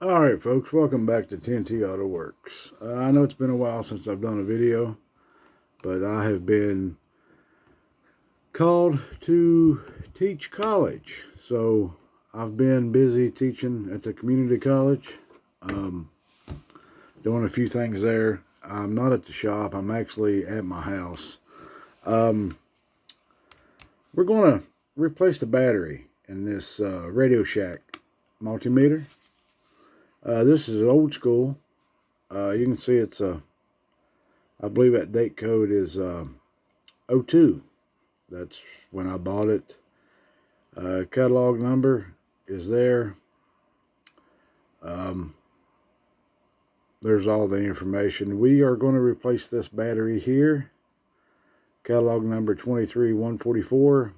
Alright folks, welcome back to 10T Auto Works. I know it's been a while since I've done a video, but I have been called to teach college. So I've been busy teaching at the community college, doing a few things there. I'm not at the shop, I'm actually at my house. We're going to replace the battery in this Radioshack multimeter. This is old school. You can see it's I believe that date code is '02. That's when I bought it. Catalog number is there. There's all the information. We are going to replace this battery here. Catalog number 23144.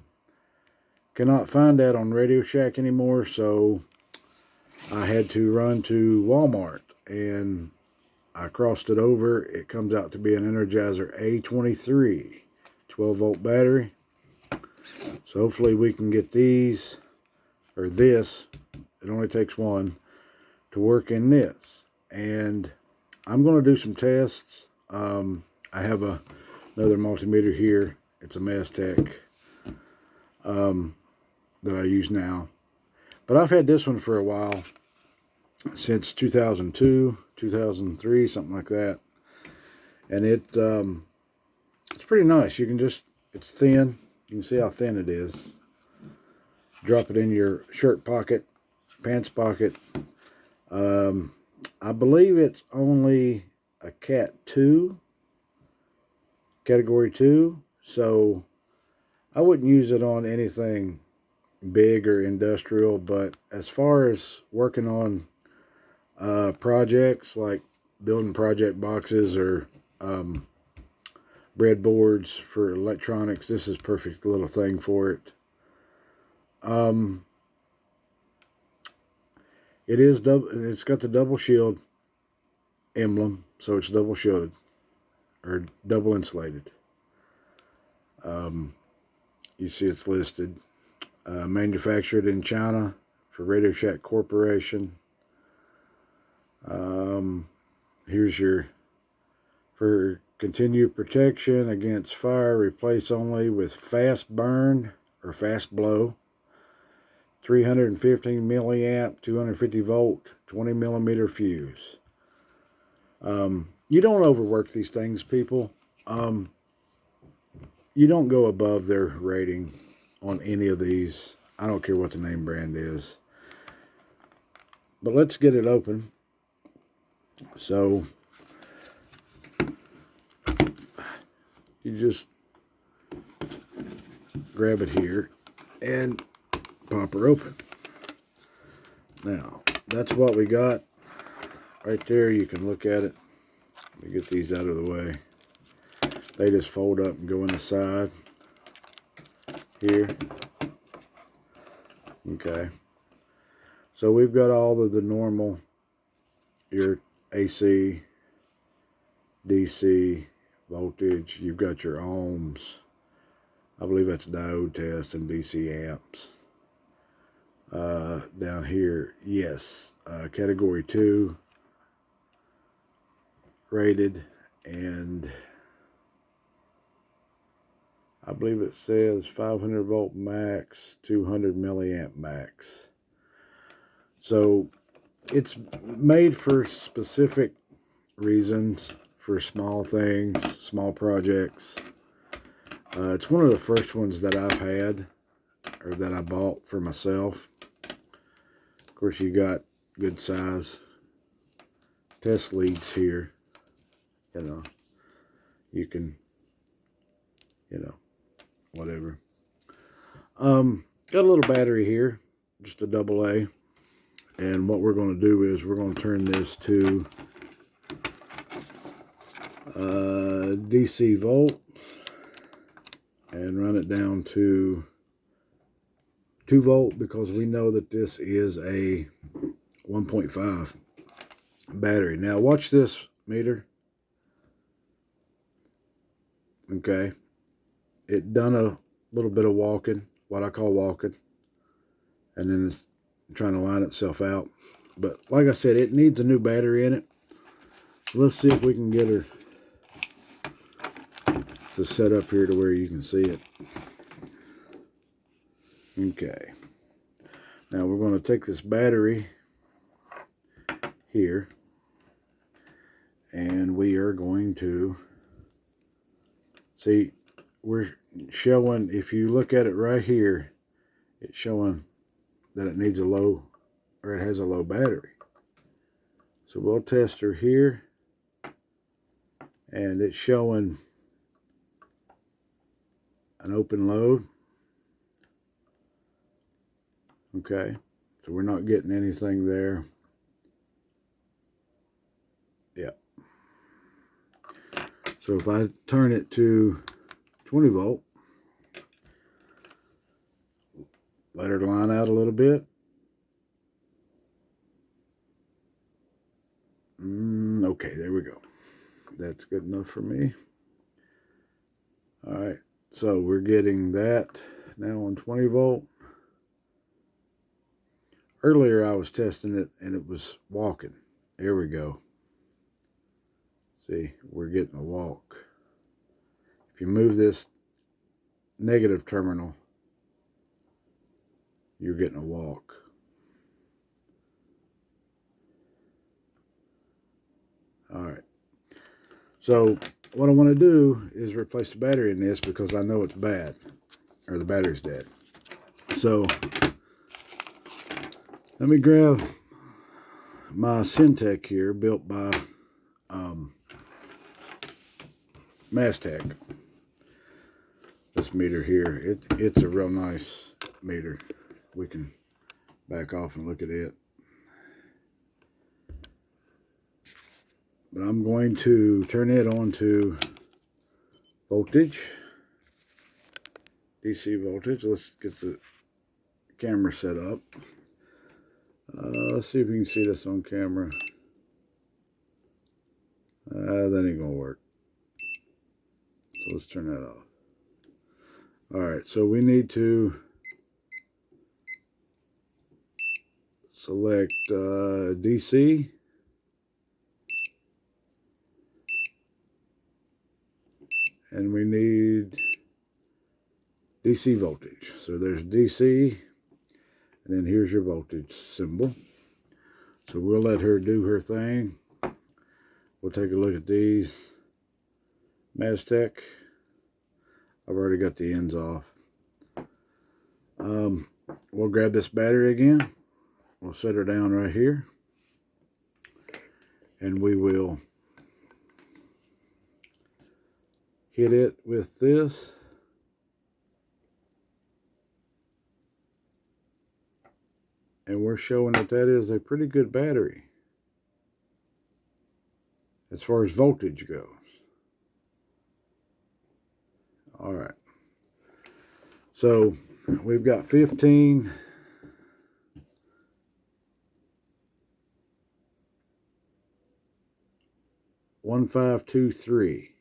Cannot find that on Radioshack anymore, so I had to run to Walmart and I crossed it over. It comes out to be an Energizer A23 12 volt battery. So hopefully we can get these, or this, it only takes one, to work in this. And I'm going to do some tests. I have another multimeter here. It's a Mastech that I use now. But I've had this one for a while, since 2002, 2003, something like that. And it's pretty nice. You can just, it's thin. You can see how thin it is. Drop it in your shirt pocket, pants pocket. I believe it's only a category 2. So I wouldn't use it on anything big or industrial, but as far as working on projects like building project boxes or breadboards for electronics, this is a perfect little thing for it. It is it's got the double shield emblem, so it's double shielded or double insulated. You see it's listed. Manufactured in China for Radioshack Corporation. Here's your, for continued protection against fire, replace only with fast burn or fast blow. 315 milliamp, 250 volt, 20 millimeter fuse. You don't overwork these things, people. You don't go above their rating on any of these. I don't care what the name brand is. But let's get it open. So you just grab it here and pop her open. Now, that's what we got right there. You can look at it. Let me get these out of the way. They just fold up and go in the side here. Okay. So we've got all of the normal, your AC, DC, voltage. You've got your ohms. I believe that's diode test and DC amps. Down here, yes, category 2 rated, and I believe it says 500 volt max, 200 milliamp max. So it's made for specific reasons, for small things, small projects. It's one of the first ones that I've had, or that I bought for myself. Of course, you got good size test leads here. You know, you can, whatever. Got a little battery here, just a AA. And what we're going to do is we're going to turn this to DC volt and run it down to 2 volt, because we know that this is a 1.5 battery. Now watch this meter. Okay, it done a little bit of walking, what I call walking, and then it's trying to line itself out. But like I said, it needs a new battery in it. Let's see if we can get her to set up here to where you can see it. Okay. Now we're going to take this battery here, and we are going to see, we're showing, if you look at it right here, it's showing that it needs a low, or it has a low battery. So we'll test her here, and it's showing an open load. Okay, so we're not getting anything there. Yep. So if I turn it to 20 volt, let her line out a little bit. Okay, there we go. That's good enough for me. All right, so we're getting that now on 20 volt. Earlier I was testing it and it was walking. There we go. See, we're getting a walk. If you move this negative terminal, you're getting a walk. All right. So what I want to do is replace the battery in this because I know it's bad, or the battery's dead. So let me grab my Syntec here, built by Mastech. This meter here, it's a real nice meter. We can back off and look at it. But I'm going to turn it on to voltage, DC voltage. Let's get the camera set up. Let's see if we can see this on camera. That ain't gonna work. So let's turn that off. All right, so we need to select DC. And we need DC voltage. So there's DC, and then here's your voltage symbol. So we'll let her do her thing. We'll take a look at these. Mastech. I've already got the ends off. We'll grab this battery again. We'll set her down right here. And we will hit it with this. And we're showing that that is a pretty good battery as far as voltage goes. All right. So we've got 15. 1523.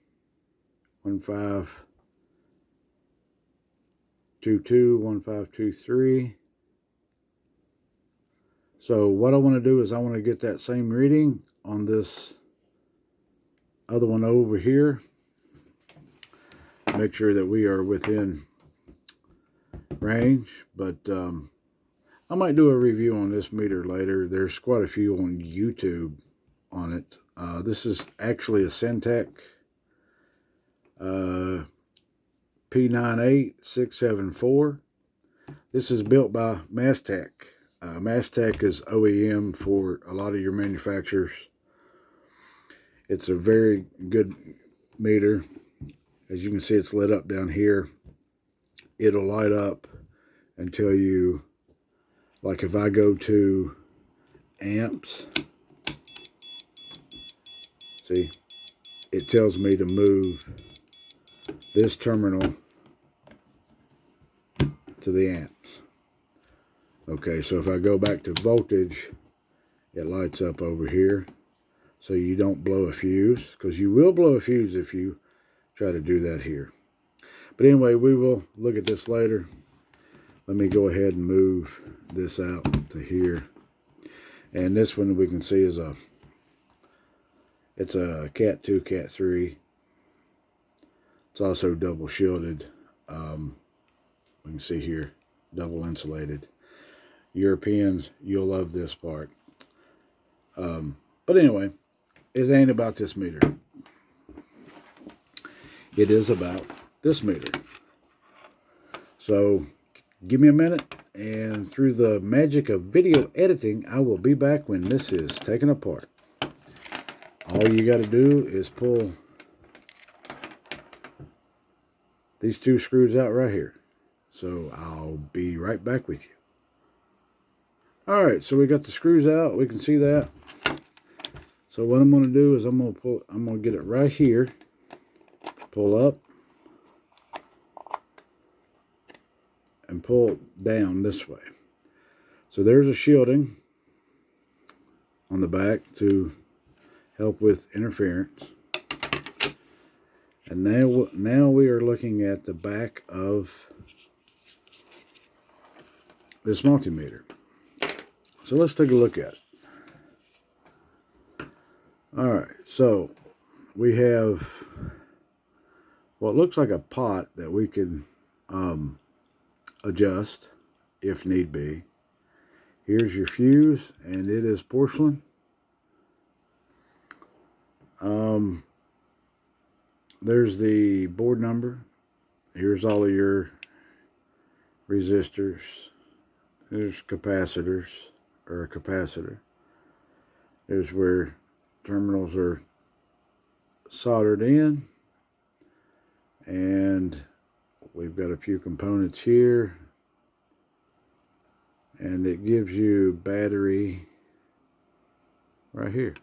1522, 1523. So what I want to do is I want to get that same reading on this other one over here. Make sure that we are within range, but I might do a review on this meter later. There's quite a few on YouTube on it. This is actually a Syntec P98674. This is built by Mastech. Mastech is OEM for a lot of your manufacturers. It's a very good meter. As you can see, it's lit up down here. It'll light up and tell you, like if I go to amps, see, it tells me to move this terminal to the amps. Okay, so if I go back to voltage, it lights up over here. So you don't blow a fuse, because you will blow a fuse if you try to do that here. But anyway, we will look at this later. Let me go ahead and move this out to here. And this one we can see is it's a Cat 2, Cat 3. It's also double shielded. We can see here, double insulated. Europeans, you'll love this part. But anyway, it ain't about this meter. It is about this meter. So give me a minute, and through the magic of video editing, I will be back when this is taken apart. All you got to do is pull these two screws out right here. So I'll be right back with you. Alright, so we got the screws out. We can see that. So what I'm going to do is I'm going to get it right here. Pull up. And pull it down this way. So there's a shielding on the back to help with interference. And now we are looking at the back of this multimeter. So let's take a look at it. Alright, so we have what looks like a pot that we can adjust if need be. Here's your fuse, and it is porcelain. There's the board number. Here's all of your resistors. There's capacitors, or a capacitor. There's where terminals are soldered in. And we've got a few components here. And it gives you battery right here.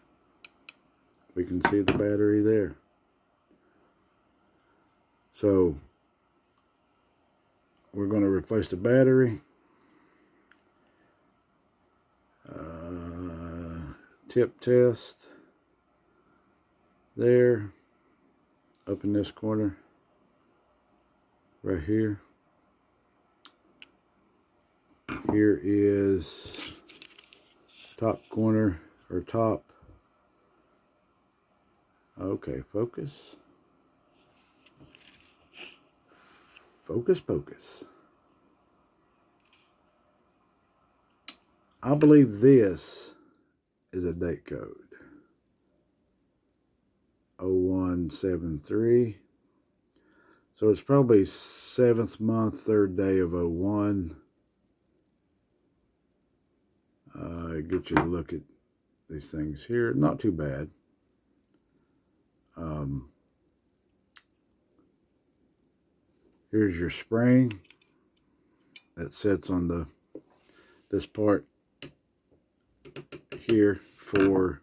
We can see the battery there. So we're going to replace the battery. Tip test there, up in this corner right here. Here is top corner, or top. Okay, focus. Focus, focus. I believe this is a date code. 0173. So it's probably 7th month, 3rd day of 01. Get you to look at these things here. Not too bad. Here's your spring that sits on this part here for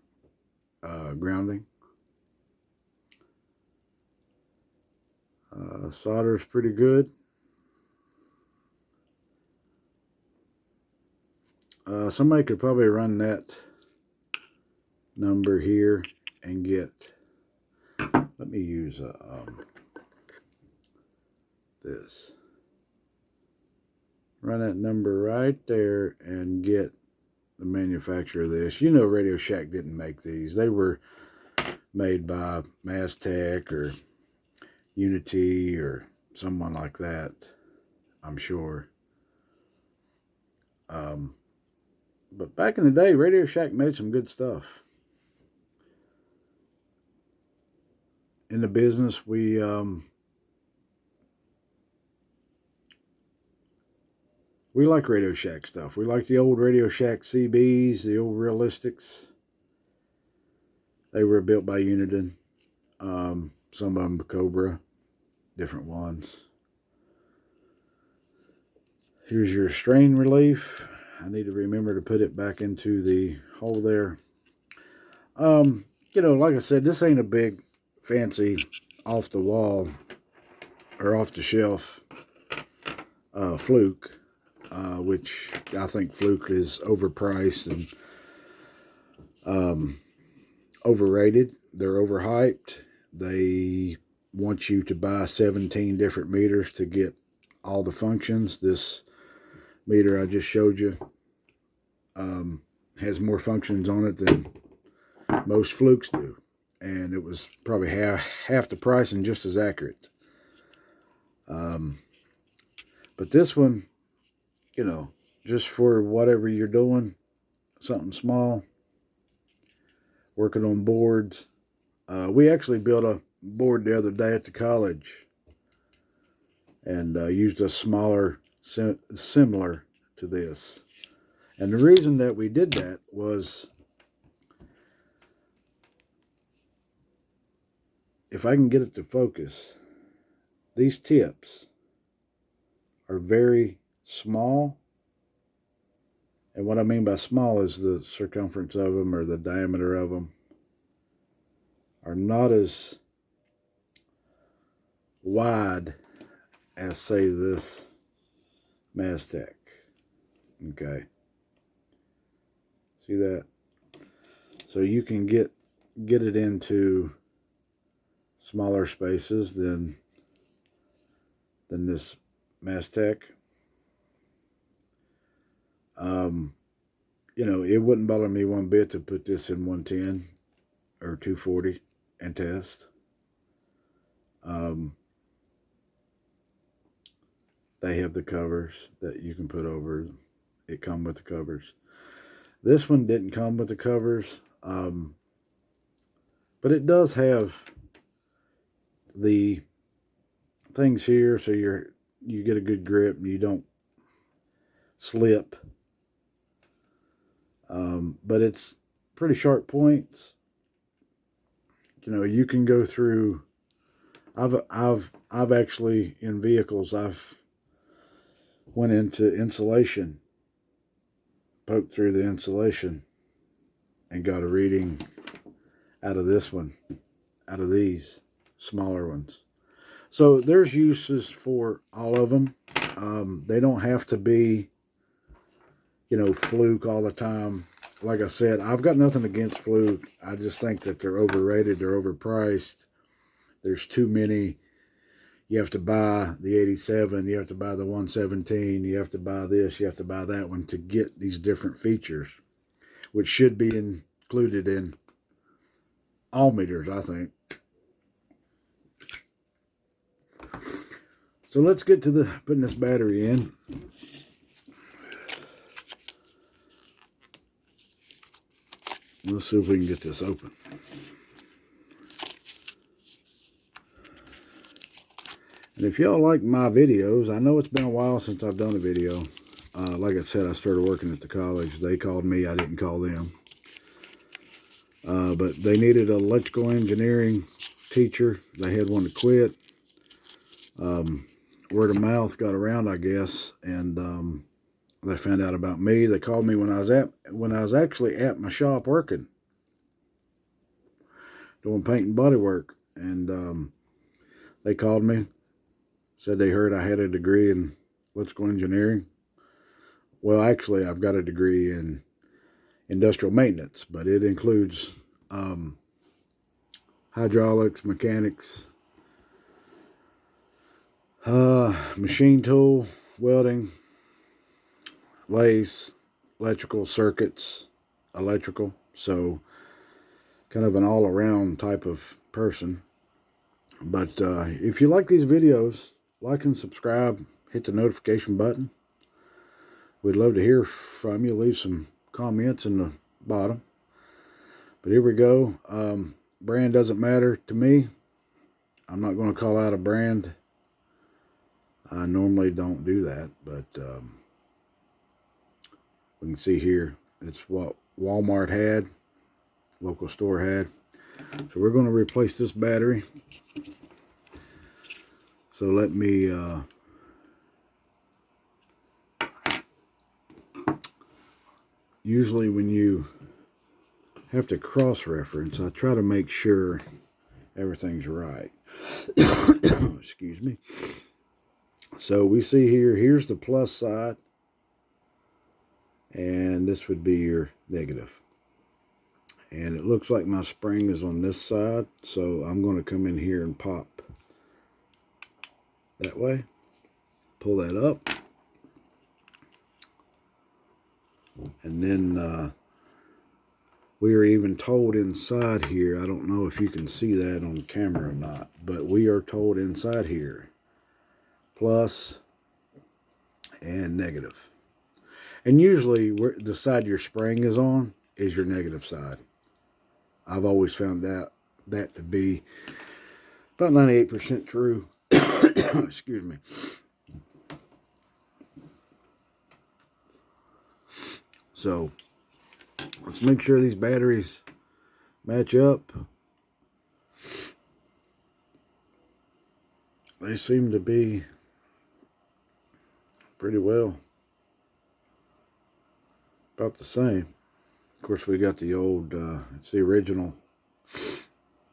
grounding. Solder is pretty good. Somebody could probably run that number here and get, let me use this. Run that number right there and get the manufacturer of this. You know, Radioshack didn't make these. They were made by Maztec or Unity or someone like that, I'm sure. But back in the day, Radioshack made some good stuff. In the business, we like Radioshack stuff. We like the old Radioshack CBs, the old Realistics. They were built by Uniden. Some of them Cobra, different ones. Here's your strain relief. I need to remember to put it back into the hole there. You know, like I said, this ain't a big, fancy, off the wall or off the shelf Fluke, which I think Fluke is overpriced and overrated. They're overhyped. They want you to buy 17 different meters to get all the functions. This meter I just showed you has more functions on it than most flukes do. And it was probably half the price and just as accurate. But this one, you know, just for whatever you're doing, something small, working on boards. We actually built a board the other day at the college and used a smaller, similar to this. And the reason that we did that was, if I can get it to focus, these tips are very small. And what I mean by small is the circumference of them or the diameter of them are not as wide as, say, this Maztec. Okay. See that? So you can get it into smaller spaces than this Maztec. You know, it wouldn't bother me one bit to put this in 110 or 240 and test. They have the covers that you can put over. It come with the covers. This one didn't come with the covers, but it does have the things here so you get a good grip and you don't slip. But it's pretty sharp points. You know, you can go through. I've actually, in vehicles, I've went into insulation, poked through the insulation, and got a reading out of this one, out of these smaller ones. So there's uses for all of them. They don't have to be, you know, fluke all the time. Like I said, I've got nothing against fluke. I just think that they're overrated, they're overpriced. There's too many. You have to buy the 87, you have to buy the 117, you have to buy this, you have to buy that one to get these different features, which should be included in all meters, I think. So let's get to putting this battery in. Let's see if we can get this open. And if y'all like my videos, I know it's been a while since I've done a video. Like I said, I started working at the college. They called me, I didn't call them. But they needed an electrical engineering teacher. They had one to quit. Word of mouth got around, I guess, and they found out about me. They called me when I was actually at my shop working, doing paint and body work, and they called me, said they heard I had a degree in electrical engineering. Well, actually, I've got a degree in industrial maintenance, but it includes hydraulics, mechanics, machine tool, welding, lathes, electrical circuits, electrical. So kind of an all-around type of person. But if you like these videos, like and subscribe, hit the notification button. We'd love to hear from you. Leave some comments in the bottom. But here we go. Brand doesn't matter to me. I'm not going to call out a brand. I normally don't do that, but we can see here it's what Walmart had, local store had. So we're going to replace this battery. So let me usually when you have to cross-reference, I try to make sure everything's right. Excuse me. So we see here, here's the plus side, and this would be your negative. And it looks like my spring is on this side, so I'm going to come in here and pop that way. Pull that up. And then We are even told inside here, I don't know if you can see that on camera or not, but we are told inside here, plus and negative. And usually where the side your spring is on is your negative side. I've always found that to be about 98% true. Excuse me. So let's make sure these batteries match up. They seem to be pretty well about the same. Of course, we got the old, it's the original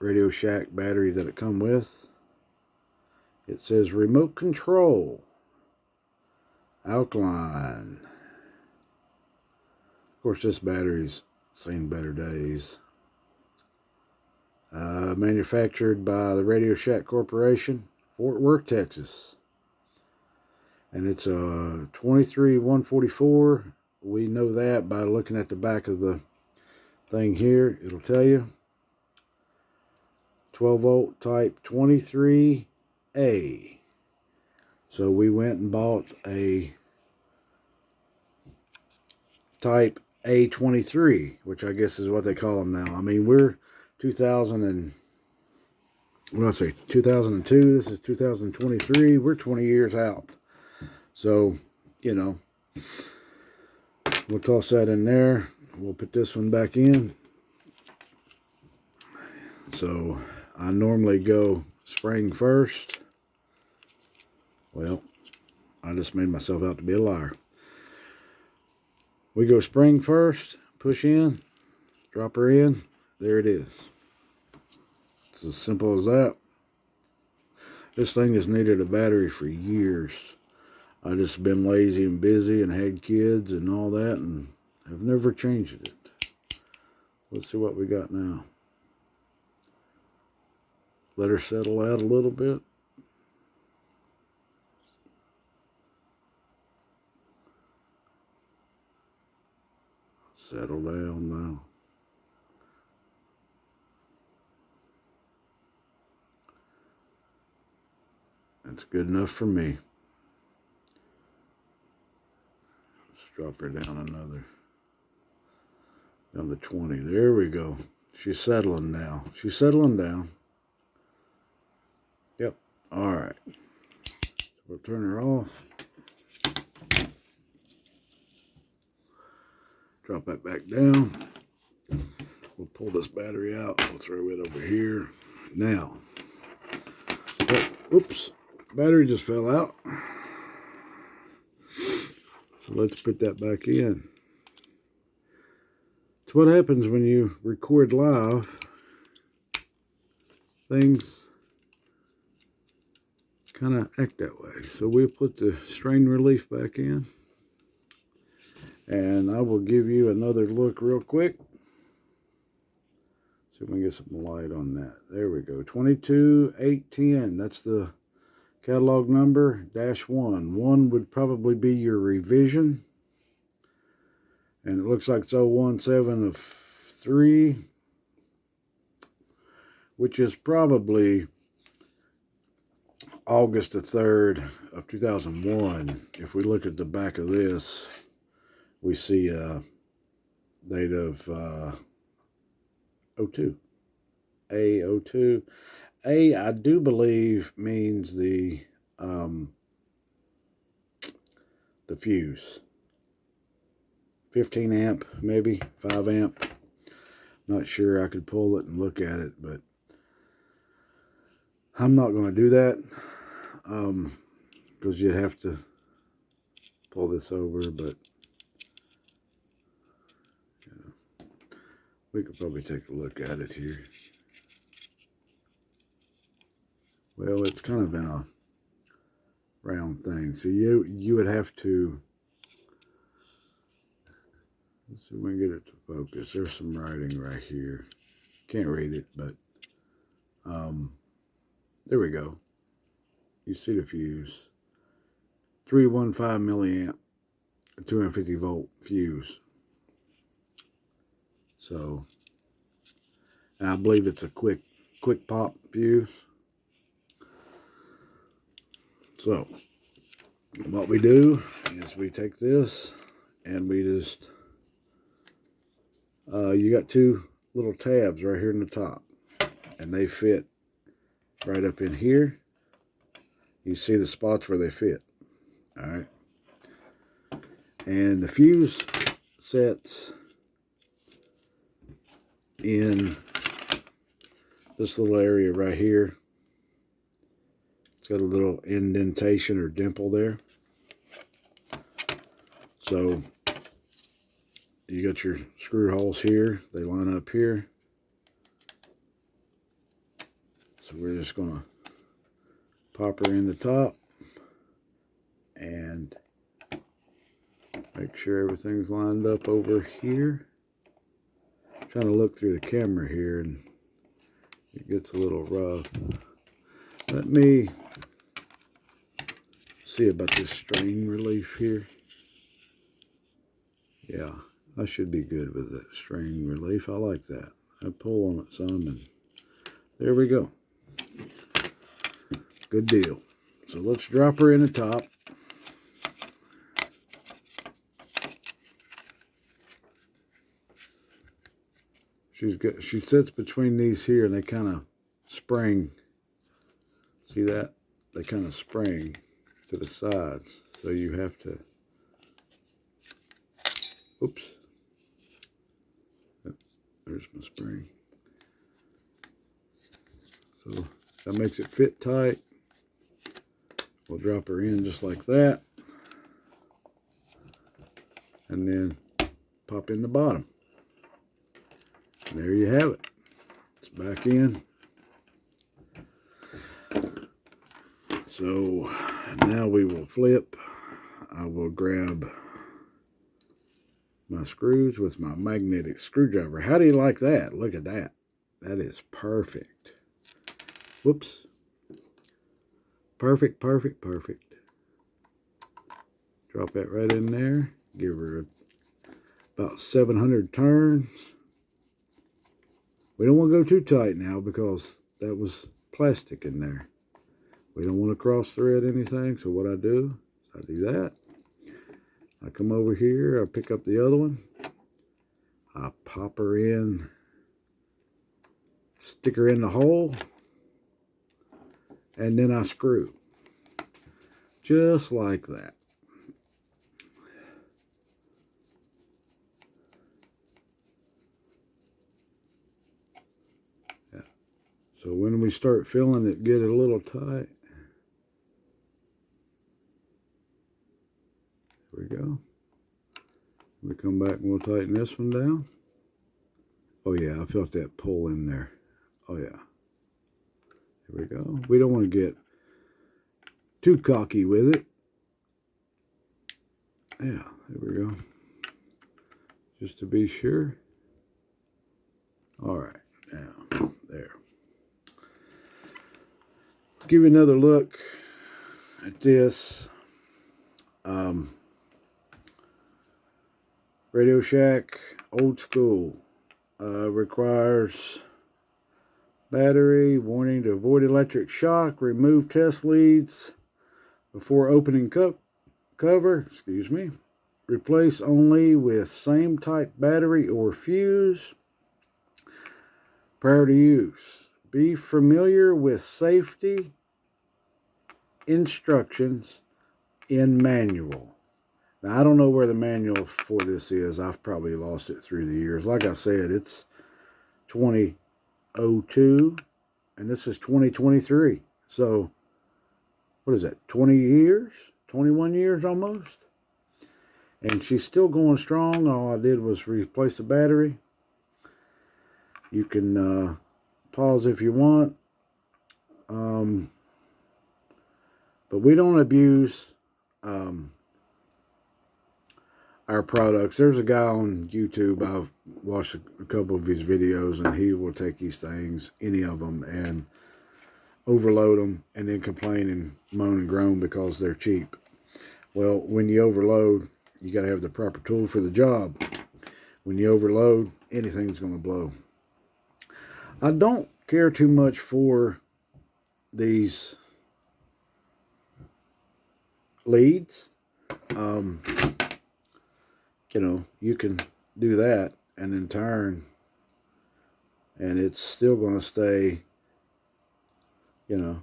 Radioshack battery that it come with. It says remote control, alkaline. Of course, this battery's seen better days. Manufactured by the Radioshack Corporation, Fort Worth, Texas. And it's a 23144. We know that by looking at the back of the thing here. It'll tell you 12 volt type 23A. So we went and bought a type A23, which I guess is what they call them now. I mean, we're 2002. This is 2023. We're 20 years out. So, you know, we'll toss that in there. We'll put this one back in. So I normally go spring first. Well, I just made myself out to be a liar. We go spring first, push in, drop her in. There it is. It's as simple as that. This thing has needed a battery for years. I just been lazy and busy and had kids and all that and have never changed it. Let's see what we got now. Let her settle out a little bit. Settle down now. That's good enough for me. Drop her down another, down to 20. There we go. She's settling now. She's settling down. Yep. All right. We'll turn her off. Drop that back down. We'll pull this battery out. We'll throw it over here. Now. Oh, oops. Battery just fell out. Let's put that back in. It's what happens when you record live. Things kind of act that way. So we'll put the strain relief back in. And I will give you another look real quick. See if we can get some light on that. There we go. 22810. That's the catalog number, -1. 1 would probably be your revision. And it looks like it's 017 of 3. Which is probably August the 3rd of 2001. If we look at the back of this, we see a date of 02. A02. A, I do believe, means the fuse. 15 amp, maybe 5 amp. Not sure. I could pull it and look at it, but I'm not going to do that because you'd have to pull this over. But you know, we could probably take a look at it here. Well, it's kind of in a round thing, so you would have to. Let's see if we can get it to focus. There's some writing right here. Can't read it, but there we go. You see the fuse. 315 milliamp, 250 volt fuse. So And I believe it's a quick pop fuse. So what we do is we take this and we just, you got two little tabs right here in the top, and they fit right up in here. You see the spots where they fit. All right. And the fuse sets in this little area right here. It's got a little indentation or dimple there. So you got your screw holes here. They line up here. So we're just going to pop her in the top and make sure everything's lined up over here. I'm trying to look through the camera here and it gets a little rough. Let me see about this strain relief here. Yeah, I should be good with that strain relief. I like that. I pull on it some and there we go. Good deal. So let's drop her in the top. She sits between these here and they kind of spring. See that? They kind of spring to the sides. So you have to, oops. There's my spring. So that makes it fit tight. We'll drop her in just like that. And then pop in the bottom. And there you have it. It's back in. So now we will flip. I will grab my screws with my magnetic screwdriver. How do you like that? Look at that. That is perfect. Whoops. Perfect, perfect, perfect. Drop that right in there. Give her about 700 turns. We don't want to go too tight now because that was plastic in there. We don't want to cross thread anything, so what I do is I do that. I come over here, I pick up the other one. I pop her in, stick her in the hole, and then I screw. Just like that. Yeah. So when we start feeling it get a little tight, there we go. We come back and we'll tighten this one down. Oh yeah, I felt that pull in there. Oh yeah. Here we go. We don't want to get too cocky with it. Yeah, there we go. Just to be sure. All right, now, there. Give you another look at this. Radioshack, old school. Requires battery, warning to avoid electric shock, remove test leads before opening cover, excuse me. Replace only with same type battery or fuse prior to use. Be familiar with safety instructions in manual. Now, I don't know where the manual for this is. I've probably lost it through the years. Like I said, it's 2002, and this is 2023. So, what is that, 20 years? 21 years almost? And she's still going strong. All I did was replace the battery. You can pause if you want. But we don't abuse our products. There's a guy on YouTube, I've watched a couple of his videos, and he will take these things, any of them, and overload them and then complain and moan and groan because they're cheap. Well, when you overload, you got to have the proper tool for the job. When you overload, anything's going to blow. I don't care too much for these leads. You know, you can do that and then turn, and it's still going to stay, you know.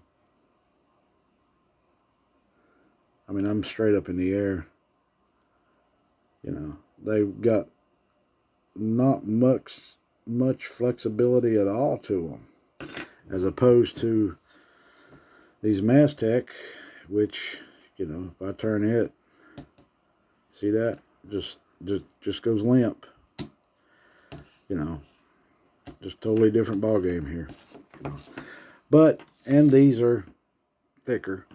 I mean, I'm straight up in the air. You know, they've got not much flexibility at all to them, as opposed to these Mastech, which, you know, if I turn it, see that, just goes limp. You know, just totally different ball game here. You know. But and these are thicker.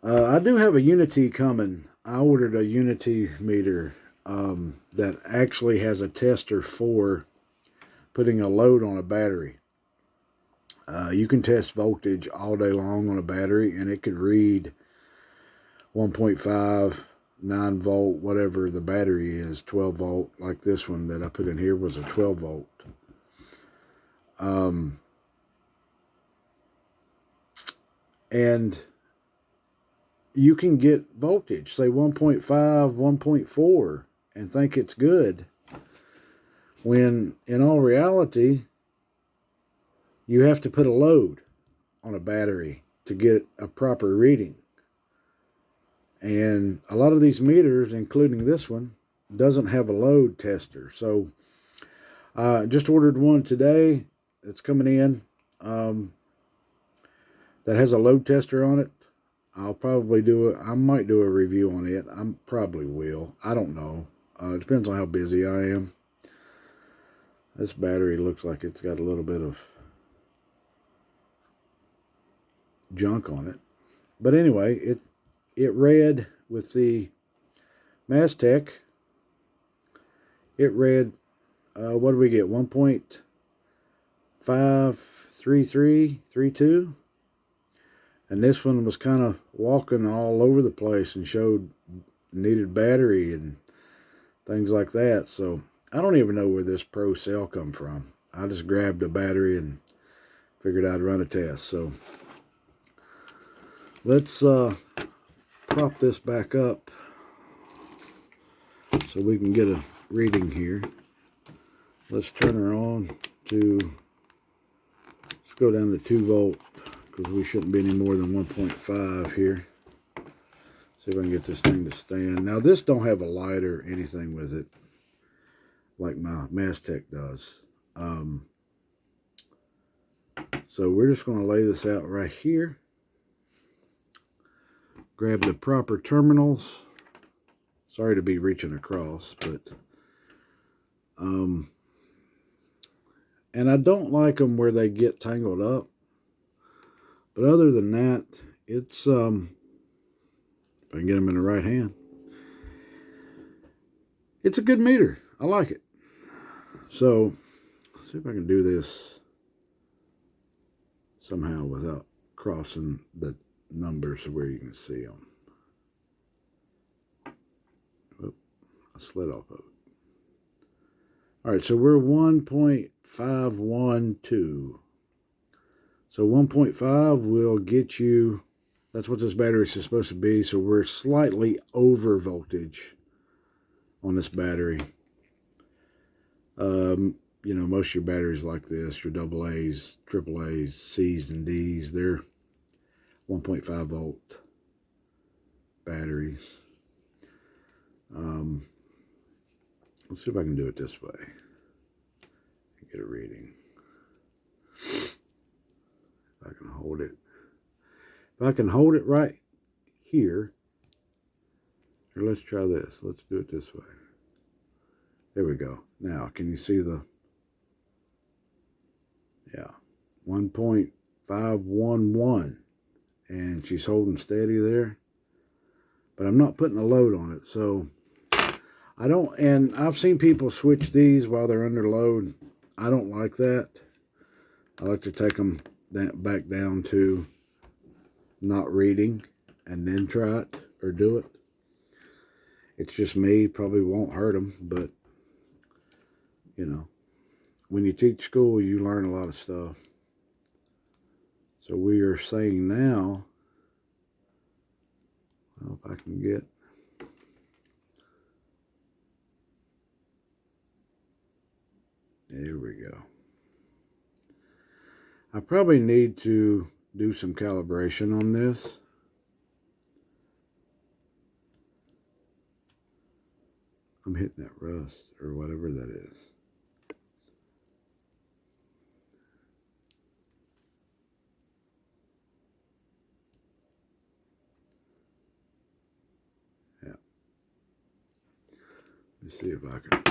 I do have a Unity coming. I ordered a Unity meter that actually has a tester for putting a load on a battery. You can test voltage all day long on a battery, and it could read 1.5, 9 volt, whatever the battery is, 12 volt, like this one that I put in here was a 12 volt. And you can get voltage, say 1.5, 1.4, and think it's good, when in all reality, you have to put a load on a battery to get a proper reading. And a lot of these meters, including this one, doesn't have a load tester. So I just ordered one today that's coming in that has a load tester on it. I'll probably I might do a review on it. I probably will. I don't know. It depends on how busy I am. This battery looks like it's got a little bit of junk on it. But anyway, it read with the Mastech. It read, what did we get? 1.53332. And this one was kind of walking all over the place and showed needed battery and things like that. So I don't even know where this Pro cell come from. I just grabbed a battery and figured I'd run a test. So let's prop this back up so we can get a reading here. Let's turn her on to, let's go down to 2 volt. Because we shouldn't be any more than 1.5 here. See if I can get this thing to stand. Now this don't have a light or anything with it, like my Mastech does. So we're just going to lay this out right here. Grab the proper terminals. Sorry to be reaching across, but and I don't like them where they get tangled up. But other than that, it's, if I can get them in the right hand, it's a good meter. I like it. So, let's see if I can do this somehow without crossing the numbers where you can see them. Oh, I slid off of it. All right, so we're 1.512. So 1.5 will get you, that's what this battery is supposed to be. So we're slightly over voltage on this battery. You know, most of your batteries like this, your AA's, AAA's, C's and D's, they're 1.5 volt batteries. Let's see if I can do it this way. Get a reading. If I can hold it. If I can hold it right here. Or let's try this. Let's do it this way. There we go. Now, can you see the... Yeah. 1.511. And she's holding steady there. But I'm not putting a load on it. So, I don't... And I've seen people switch these while they're under load. I don't like that. I like to take them back down to not reading and then try it or do it. It's just me. Probably won't hurt them, but you know, when you teach school, you learn a lot of stuff. So we are saying now, well, if I can get, there we go. I probably need to do some calibration on this. I'm hitting that rust or whatever that is. Yeah. Let's see if I can.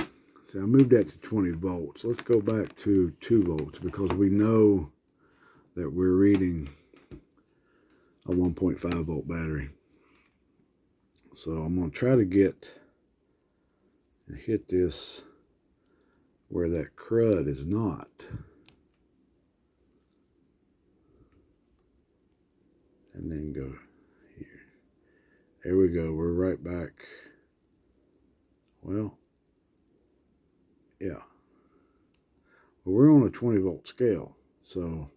See, I moved that to 20 volts. Let's go back to 2 volts because we know that we're reading a 1.5 volt battery. So I'm going to try to get and hit this where that crud is not. And then go here. There we go. We're right back. Well, yeah. Well, we're on a 20 volt scale. So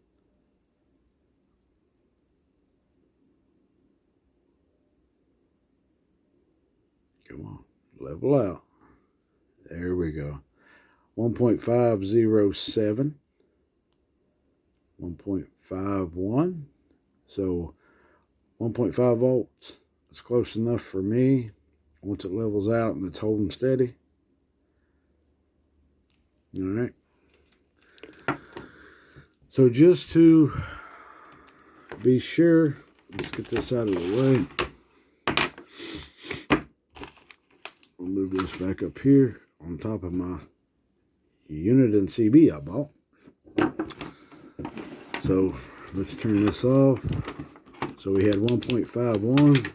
come on. Level out. There we go. 1.507. 1.51. So 1.5 volts. It's close enough for me. Once it levels out and it's holding steady. All right. So just to be sure, let's get this out of the way. I'll move this back up here on top of my unit and CB I bought. So let's turn this off. So we had 1.51,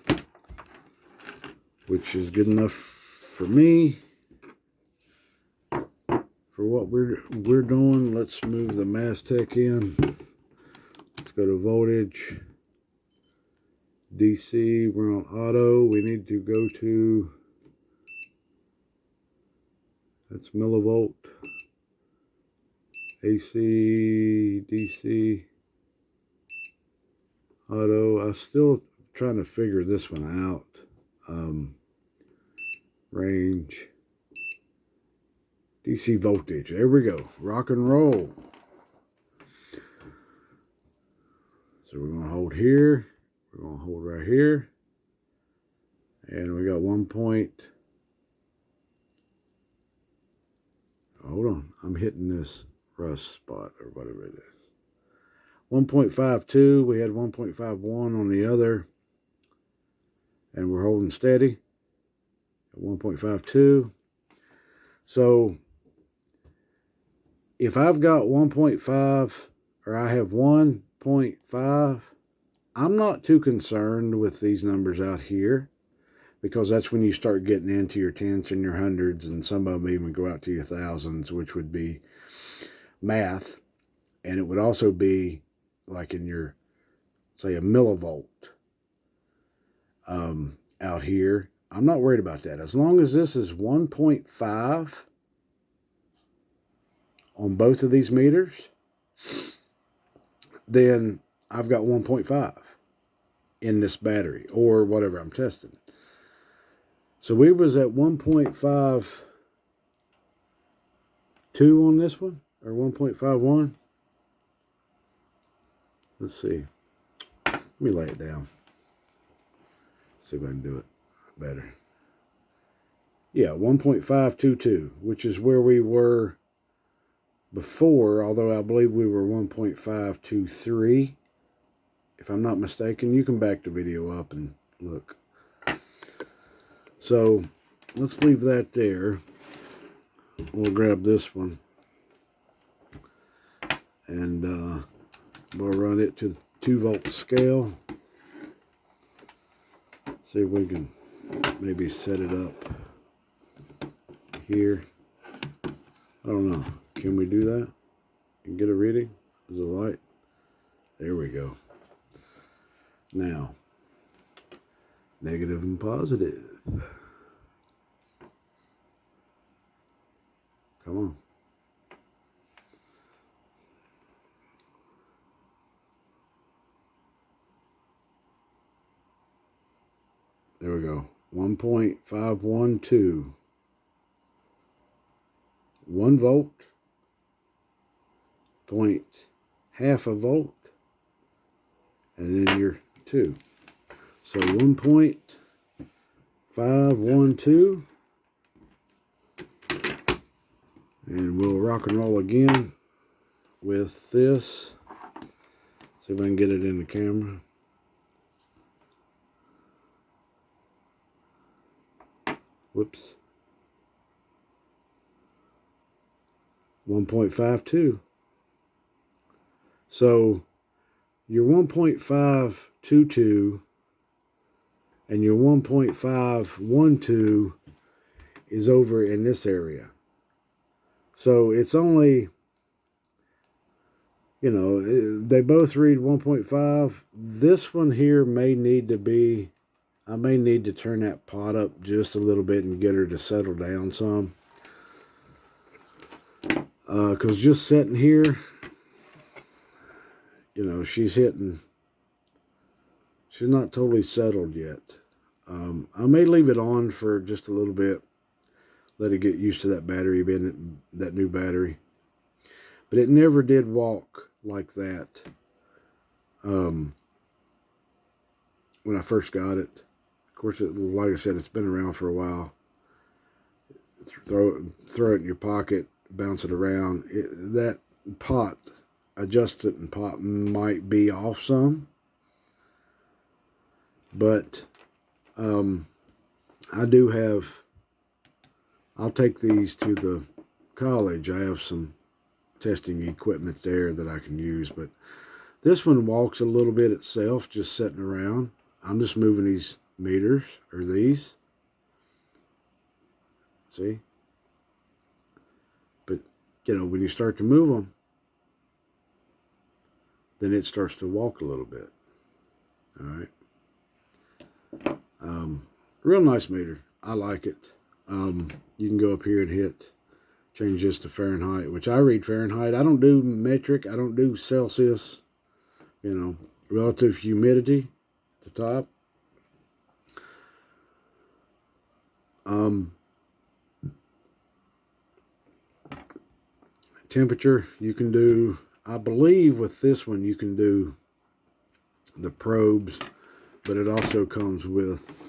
which is good enough for me. For what we're doing, let's move the Mastech in. Let's go to voltage, DC. We're on auto. We need to go to, that's millivolt, AC, DC, auto. I'm still trying to figure this one out. Range, DC voltage. There we go. Rock and roll. So we're going to hold here. We're going to hold right here. And we got 1 point. Hold on. I'm hitting this rust spot or whatever it is. 1.52. We had 1.51 on the other. And we're holding steady. 1.52. So if I've got 1.5 or I have 1.5, I'm not too concerned with these numbers out here because that's when you start getting into your tenths and your hundreds, and some of them even go out to your thousands, which would be math. And it would also be like in your, say, a millivolt out here. I'm not worried about that. As long as this is 1.5 on both of these meters, then I've got 1.5 in this battery or whatever I'm testing. So we was at 1.52 on this one, or 1.51. Let's see. Let me lay it down. See if I can do it better. Yeah, 1.522, which is where we were before, although I believe we were 1.523. If I'm not mistaken, you can back the video up and look. So let's leave that there. We'll grab this one and we'll run it to the 2 volt scale. See if we can maybe set it up here. I don't know. Can we do that? And get a reading? Is the light? There we go. Now, negative and positive. Come on. go. 1.512. 1 volt. Half a volt. And then your 2. So 1.512. And we'll rock and roll again with this. See if I can get it in the camera. Whoops. 1.52. So your 1.522 and your 1.512 is over in this area. So it's only, you know, they both read 1.5. This one here may need to be, I may need to turn that pot up just a little bit and get her to settle down some. Because just sitting here, you know, she's not totally settled yet. I may leave it on for just a little bit. Let it get used to that battery, being that new battery. But it never did walk like that when I first got it. Of course, like I said, it's been around for a while. Throw it in your pocket, bounce it around. That pot, adjust it and pot might be off some. But I do have, I'll take these to the college. I have some testing equipment there that I can use. But this one walks a little bit itself, just sitting around. I'm just moving these meters, or these. See? But, you know, when you start to move them, then it starts to walk a little bit. All right. Real nice meter. I like it. You can go up here and change this to Fahrenheit, which I read Fahrenheit. I don't do metric. I don't do Celsius. You know, relative humidity at the top. Temperature, you can do, I believe with this one you can do the probes, but it also comes with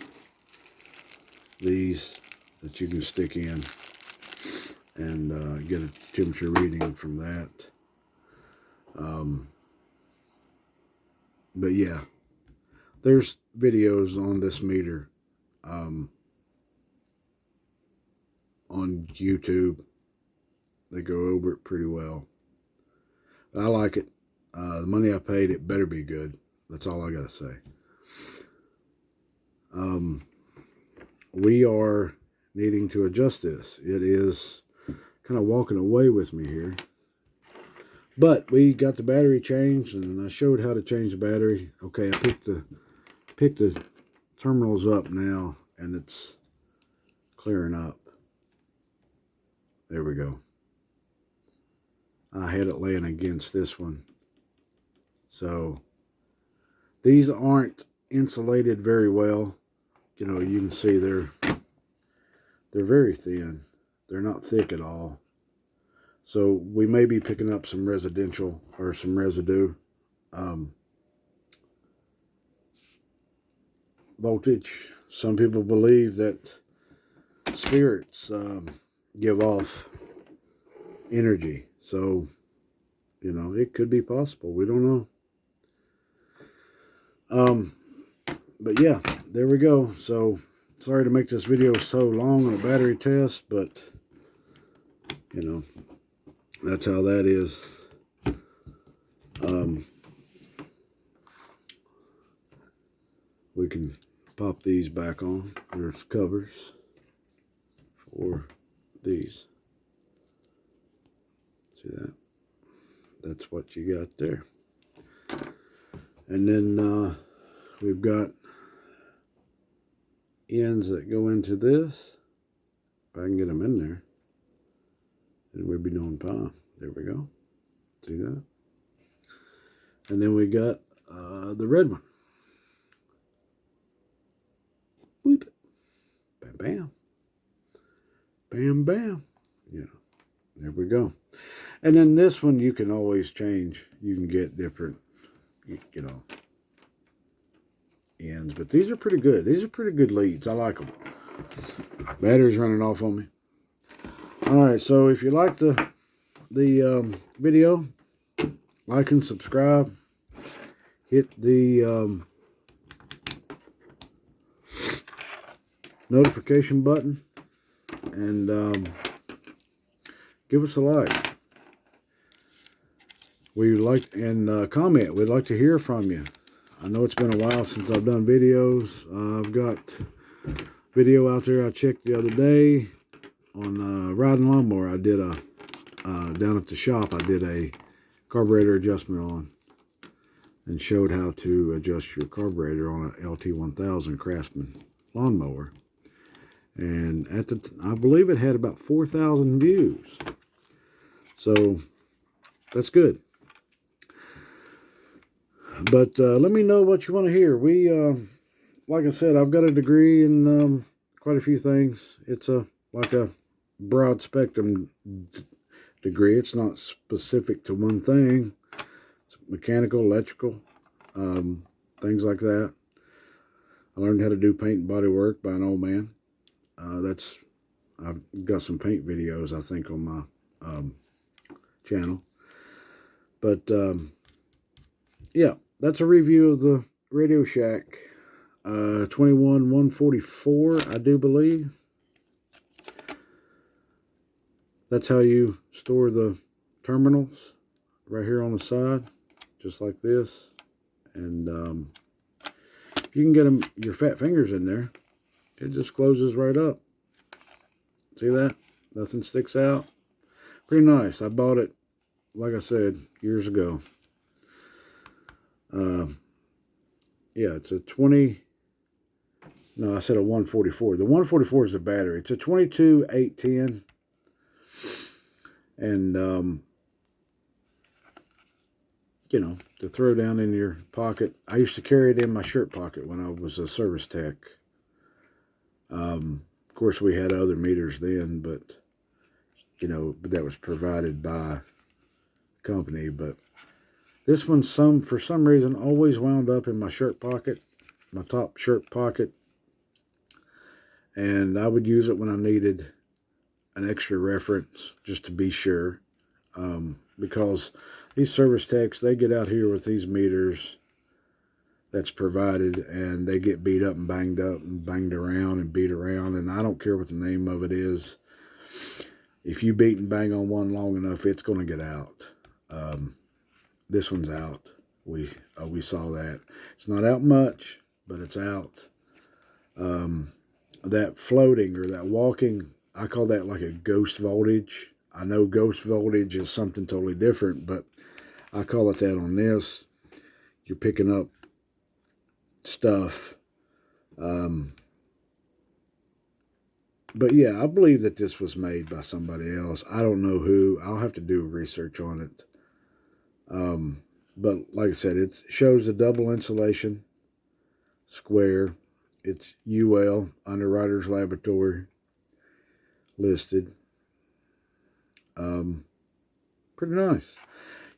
these that you can stick in and get a temperature reading from that. But yeah, there's videos on this meter on YouTube. They go over it pretty well. I like it. The money I paid, it better be good. That's all I gotta say. We are needing to adjust this. It is kind of walking away with me here. But we got the battery changed, and I showed how to change the battery. Okay, I picked the terminals up now, and it's clearing up. There we go. I had it laying against this one. So these aren't insulated very well. You know, you can see they're very thin. They're not thick at all. So we may be picking up some residential or some residue voltage. Some people believe that spirits give off energy. So, you know, it could be possible. We don't know. But yeah, there we go. So, sorry to make this video so long on a battery test, but, you know, that's how that is. We can pop these back on. There's covers for these. See that? That's what you got there. And then we've got ends that go into this. If I can get them in there, then we'd be doing fine. There we go. See that? And then we got the red one. Boop. bam, bam, bam. Yeah, there we go. And then this one you can always change. You can get different, you know, ends. But these are pretty good. These are pretty good leads. I like them. Battery's running off on me. All right, so if you like the video, like and subscribe. Hit the notification button and give us a like. We like and comment. We'd like to hear from you. I know it's been a while since I've done videos. I've got video out there I checked the other day on riding lawnmower. I did a down at the shop. I did a carburetor adjustment on and showed how to adjust your carburetor on a LT1000 Craftsman lawnmower. And I believe it had about 4,000 views. So that's good. But let me know what you want to hear. We, like I said, I've got a degree in quite a few things. It's like a broad spectrum degree. It's not specific to one thing. It's mechanical, electrical, things like that. I learned how to do paint and body work by an old man. I've got some paint videos, I think, on my channel. But yeah, that's a review of the Radioshack 21144, I do believe. That's how you store the terminals, right here on the side, just like this. And if you can get your fat fingers in there, it just closes right up. See that? Nothing sticks out. Pretty nice. I bought it, like I said, years ago. Yeah, it's a 20... No, I said a 144. The 144 is the battery. It's a 22-810. And, you know, to throw down in your pocket. I used to carry it in my shirt pocket when I was a service tech. Of course, we had other meters then, but, you know, that was provided by the company. But this one, for some reason, always wound up in my shirt pocket, my top shirt pocket. And I would use it when I needed an extra reference, just to be sure. Because these service techs, they get out here with these meters that's provided, and they get beat up and banged around and beat around, and I don't care what the name of it is. If you beat and bang on one long enough, it's going to get out. This one's out. We saw that. It's not out much, but it's out. That floating or that walking, I call that like a ghost voltage. I know ghost voltage is something totally different, but I call it that on this. You're picking up stuff. But yeah, I believe that this was made by somebody else. I don't know who. I'll have to do research on it. But like I said, it shows the double insulation square. It's UL, Underwriters Laboratory, listed. Pretty nice.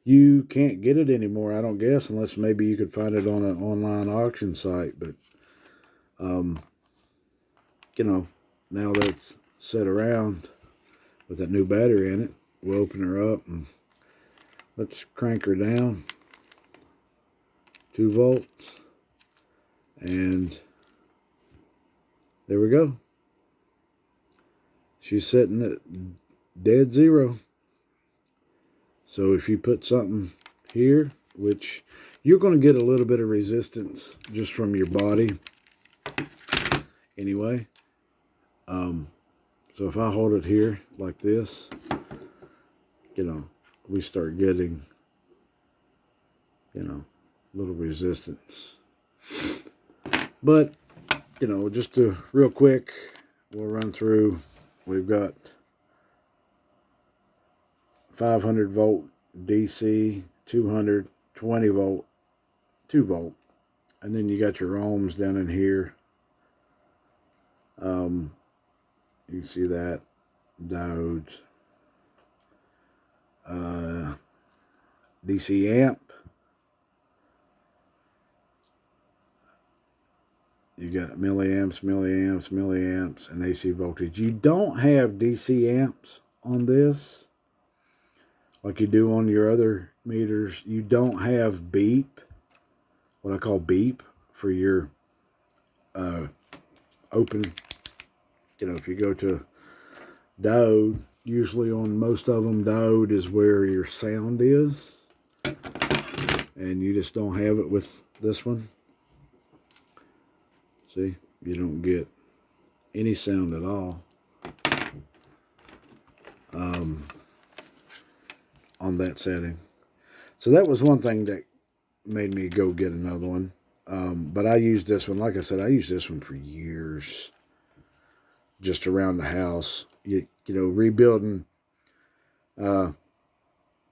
You can't get it anymore, I don't guess, unless maybe you could find it on an online auction site. But, you know, now that it's set around with that new battery in it, we'll open her up and let's crank her down. 2 volts. And there we go. She's setting at dead zero. So if you put something here, which you're going to get a little bit of resistance just from your body anyway. So if I hold it here like this, you know, we start getting, you know, a little resistance. But, you know, just to real quick, we'll run through. We've got 500 volt DC, 220 volt, 2 volt. And then you got your ohms down in here. You can see that. Diodes. DC amp. You got milliamps, milliamps, milliamps, and AC voltage. You don't have DC amps on this like you do on your other meters. You don't have beep, what I call beep, for your open. You know, if you go to diode, usually on most of them, diode is where your sound is. And you just don't have it with this one. See, you don't get any sound at all on that setting. So that was one thing that made me go get another one. But I used this one, like I said, I used this one for years, just around the house. You know, rebuilding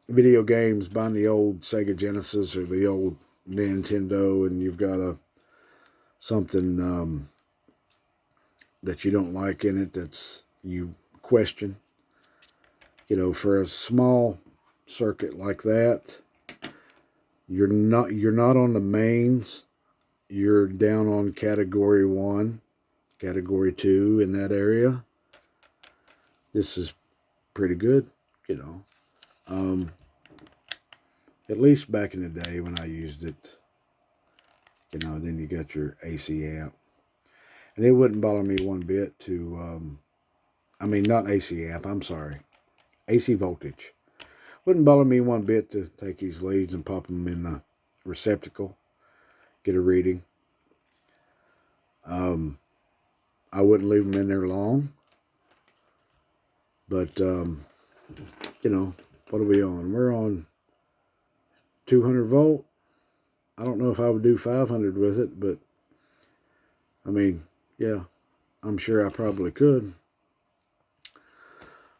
video games, buying the old Sega Genesis or the old Nintendo, and you've got something that you don't like in it, that's you question. You know, for a small circuit like that, you're not on the mains. You're down on category 1, category 2 in that area. This is pretty good, you know. At least back in the day when I used it. You know, then you got your AC amp. And it wouldn't bother me one bit to, I mean, not AC amp, I'm sorry. AC voltage. Wouldn't bother me one bit to take these leads and pop them in the receptacle. Get a reading. I wouldn't leave them in there long. But, you know, what are we on? We're on 200 volt. I don't know if I would do 500 with it, but, I mean, yeah, I'm sure I probably could.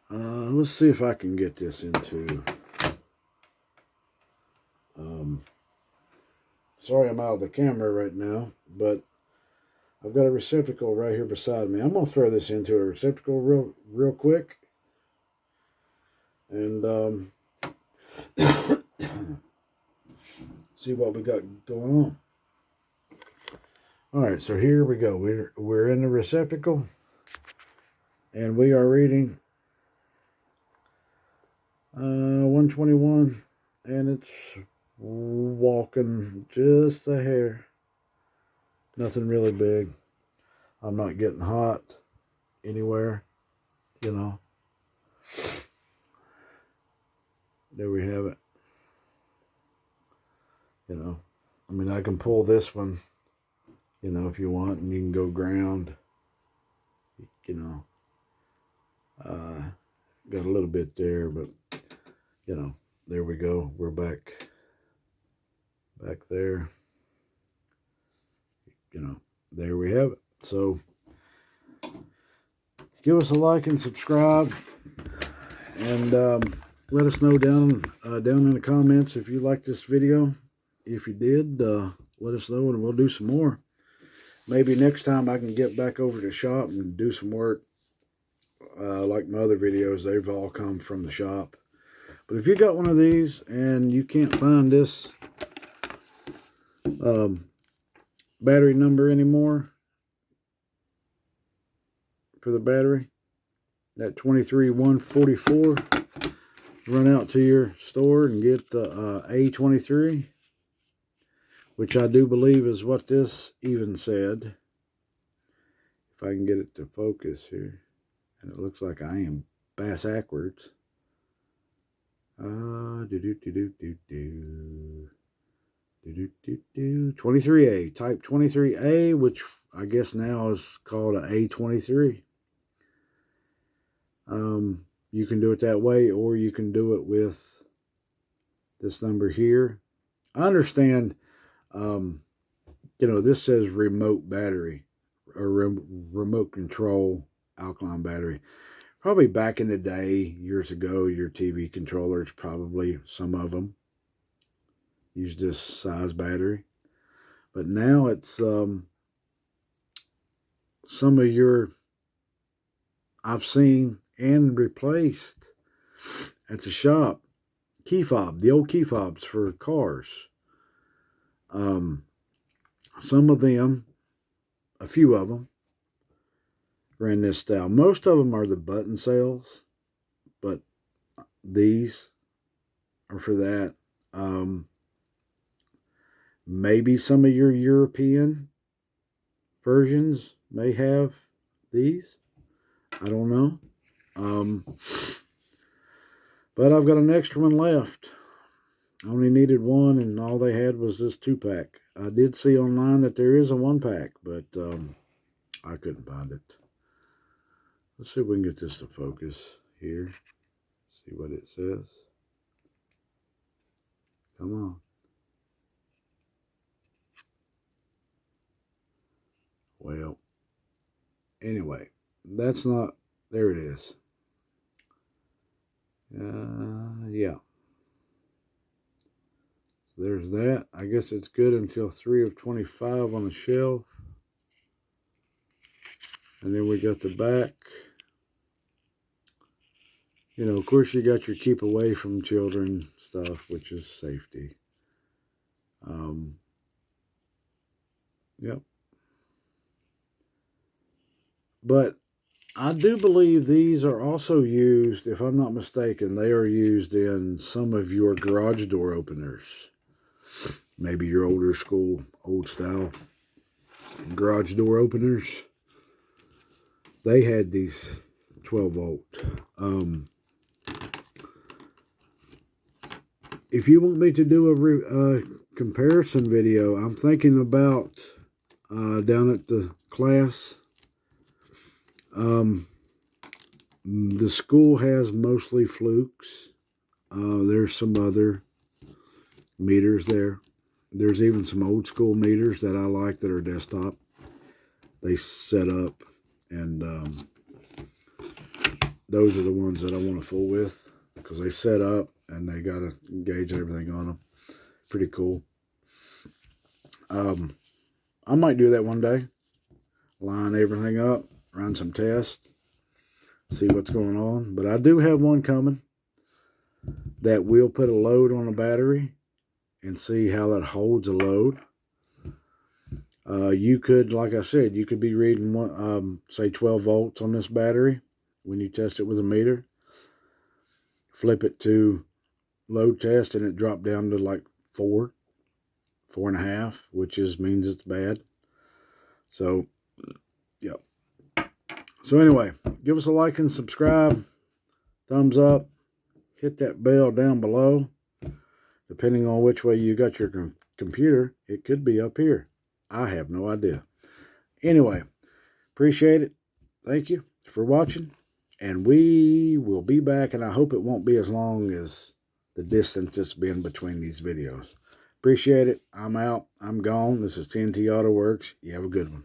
Let's see if I can get this into... sorry I'm out of the camera right now, but I've got a receptacle right here beside me. I'm going to throw this into a receptacle real quick. And see what we got going on. All right, so here we go. We're in the receptacle, and we are reading 121, and it's walking just a hair. Nothing really big. I'm not getting hot anywhere, you know. There we have it. You know, I mean, I can pull this one, you know, if you want, and you can go ground, you know. Got a little bit there, but, you know, there we go. We're back there. You know, there we have it. So, give us a like and subscribe, and let us know down in the comments if you liked this video. If you did, let us know, and we'll do some more. Maybe next time I can get back over to the shop and do some work. Like my other videos, they've all come from the shop. But if you got one of these and you can't find this battery number anymore for the battery, that 23144, run out to your store and get the A23, which I do believe is what this even said. If I can get it to focus here. And it looks like I am bass-ackwards. 23A, type 23A, which I guess now is called an A23. You can do it that way, or you can do it with this number here. I understand, you know, this says remote battery, or remote control alkaline battery. Probably back in the day, years ago, your TV controllers, probably some of them, used this size battery. But now it's some of your I've seen and replaced at the shop. Key fob, the old key fobs for cars. Some of them, a few of them, are in this style. Most of them are the button cells, but these are for that. Maybe some of your European versions may have these. I don't know. But I've got an extra one left. I only needed one, and all they had was this 2-pack. I did see online that there is a 1-pack, but I couldn't find it. Let's see if we can get this to focus here. See what it says. Come on. Well, anyway, that's not, there it is. Yeah. There's that. I guess it's good until 3 of 25 on the shelf. And then we got the back. You know, of course, you got your keep away from children stuff, which is safety. Yep. But I do believe these are also used, if I'm not mistaken, they are used in some of your garage door openers. Maybe your older school, old style garage door openers. They had these 12 volt. If you want me to do a comparison video, I'm thinking about down at the class. The school has mostly Flukes. There's some other meters there. There's even some old school meters that I like that are desktop. They set up, and those are the ones that I want to fool with because they set up and they got to gauge everything on them. Pretty cool. I might do that one day. Line everything up, run some tests, see what's going on. But I do have one coming that will put a load on a battery and see how that holds a load. You could, like I said, you could be reading one, say 12 volts on this battery when you test it with a meter. Flip it to load test and it dropped down to like 4.5, which means it's bad. So, yep. So anyway, give us a like and subscribe. Thumbs up. Hit that bell down below. Depending on which way you got your computer, it could be up here. I have no idea. Anyway, appreciate it. Thank you for watching. And we will be back, and I hope it won't be as long as the distance that's been between these videos. Appreciate it. I'm out. I'm gone. This is TNT Auto Works. You have a good one.